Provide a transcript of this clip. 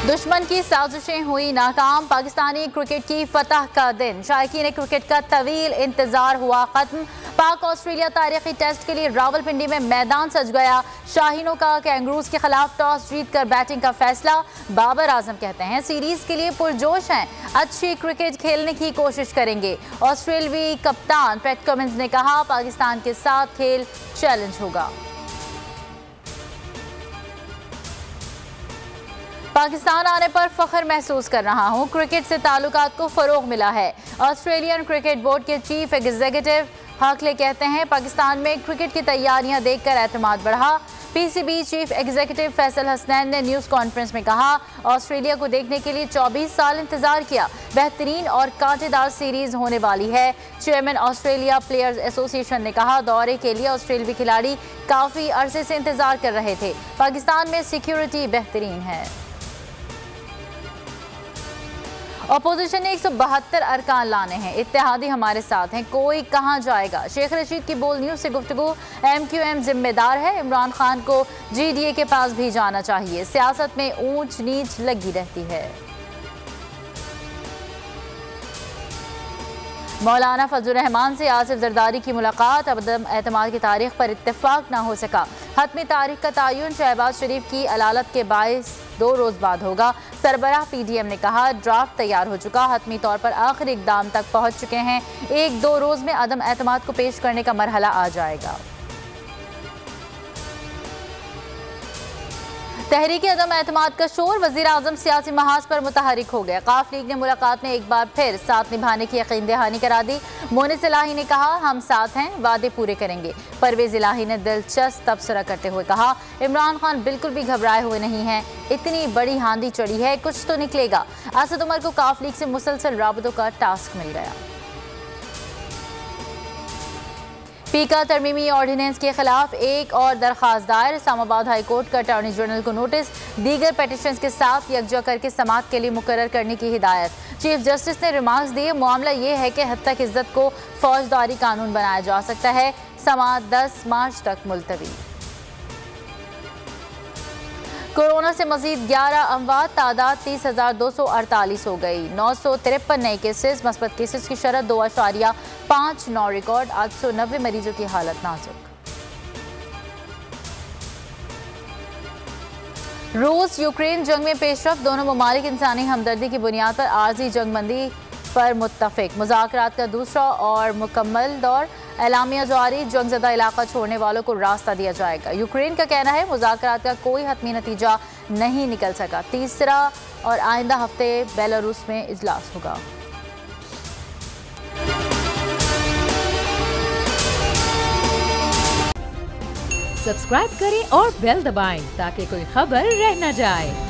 दुश्मन की साजिशें हुई नाकाम, पाकिस्तानी क्रिकेट की फतह का दिन। शायकीन क्रिकेट का तवील इंतजार हुआ खत्म। पाक ऑस्ट्रेलिया तारीखी टेस्ट के लिए रावलपिंडी में मैदान सज गया। शाहीनों का कैंगरूज के खिलाफ टॉस जीतकर बैटिंग का फैसला। बाबर आजम कहते हैं सीरीज के लिए पुरजोश हैं, अच्छी क्रिकेट खेलने की कोशिश करेंगे। ऑस्ट्रेलवी कप्तान पैट कमिंस ने कहा पाकिस्तान के साथ खेल चैलेंज होगा। पाकिस्तान आने पर फख्र महसूस कर रहा हूं, क्रिकेट से ताल्लुकात को फरोग मिला है। ऑस्ट्रेलियन क्रिकेट बोर्ड के चीफ एग्जीक्यूटिव हाकले कहते हैं पाकिस्तान में क्रिकेट की तैयारियां देखकर एतमाद बढ़ा। PCB chief executive Faisal Hasnain ने न्यूज़ कॉन्फ्रेंस में कहा ऑस्ट्रेलिया को देखने के लिए 24 साल इंतजार किया, बेहतरीन और कांटेदार सीरीज होने वाली है। चेयरमैन ऑस्ट्रेलिया प्लेयर्स एसोसिएशन ने कहा दौरे के लिए ऑस्ट्रेलियावी खिलाड़ी काफ़ी अरसे से इंतजार कर रहे थे। पाकिस्तान में सिक्योरिटी बेहतरीन है। अपोजिशन ने 172 अरकान लाने हैं, इत्तेहादी हमारे साथ हैं, कोई कहां जाएगा। शेख रशीद की बोल न्यूज़ से गुफ्तगू। MQM जिम्मेदार है, इमरान खान को GDA के पास भी जाना चाहिए। सियासत में ऊंच नीच लगी रहती है। मौलाना फजल रहमान से आसिफ जरदारी की मुलाकात, अदम एतमाद की तारीख पर इत्तेफाक ना हो सका। हतमी तारीख का तयन शहबाज शरीफ की अदालत के बायस 2 रोज़ बाद होगा। सरबराह PDM ने कहा ड्राफ्ट तैयार हो चुका, हतमी तौर पर आखिरी इकदाम तक पहुंच चुके हैं। 1-2 रोज़ में अदम एतमाद को पेश करने का मरहला आ जाएगा। तहरीक अदम एतमाद का शोर, वज़ीर आज़म सियासी महाज पर मुतहरिक हो गया। काफ लीग ने मुलाकात में एक बार फिर साथ निभाने की यकीन दहानी करा दी। मोनिस इलाही ने कहा हम साथ हैं, वादे पूरे करेंगे। परवेज इलाही ने दिलचस्प तबसरा करते हुए कहा इमरान खान बिल्कुल भी घबराए हुए नहीं हैं, इतनी बड़ी आंधी चढ़ी है, कुछ तो निकलेगा। असद उमर को काफ लीग से मुसलसल राबतों का टास्क मिल गया। पीका तरमीमी ऑर्डिनेंस के खिलाफ एक और दरखास्त दायर, इस्लामाबाद हाई कोर्ट का अटॉर्नी जनरल को नोटिस, दीगर पेटिशंस के साथ यकजा करके समाअत के लिए मुकर्रर करने की हिदायत। चीफ जस्टिस ने रिमार्क्स दिए मामला ये है कि हद तक इज्जत को फौजदारी कानून बनाया जा सकता है। समाअत 10 मार्च तक मुलतवी। कोरोना से मजीद 11 अमवात, तादाद 30,248 हो गई। 953 नए केसेस, मस्बत केसेस की शरह 2.59 रिकॉर्ड। 890 मरीजों की हालत नाजुक। रूस यूक्रेन जंग में पेशरफ, दोनों ममालिक इंसानी हमदर्दी की बुनियाद पर आर्जी जंगबंदी पर मुत्तफिक। मुज़ाकरात का दूसरा और मुकम्मल दौर, एलामिया जारी, जंगज़दा इलाका छोड़ने वालों को रास्ता दिया जाएगा। यूक्रेन का कहना है मुज़ाकरात का कोई हतमी नतीजा नहीं निकल सका। तीसरा और आइंदा हफ्ते बेलारूस में इजलास होगा। सब्सक्राइब करें और बेल दबाएं ताकि कोई खबर रह न जाए।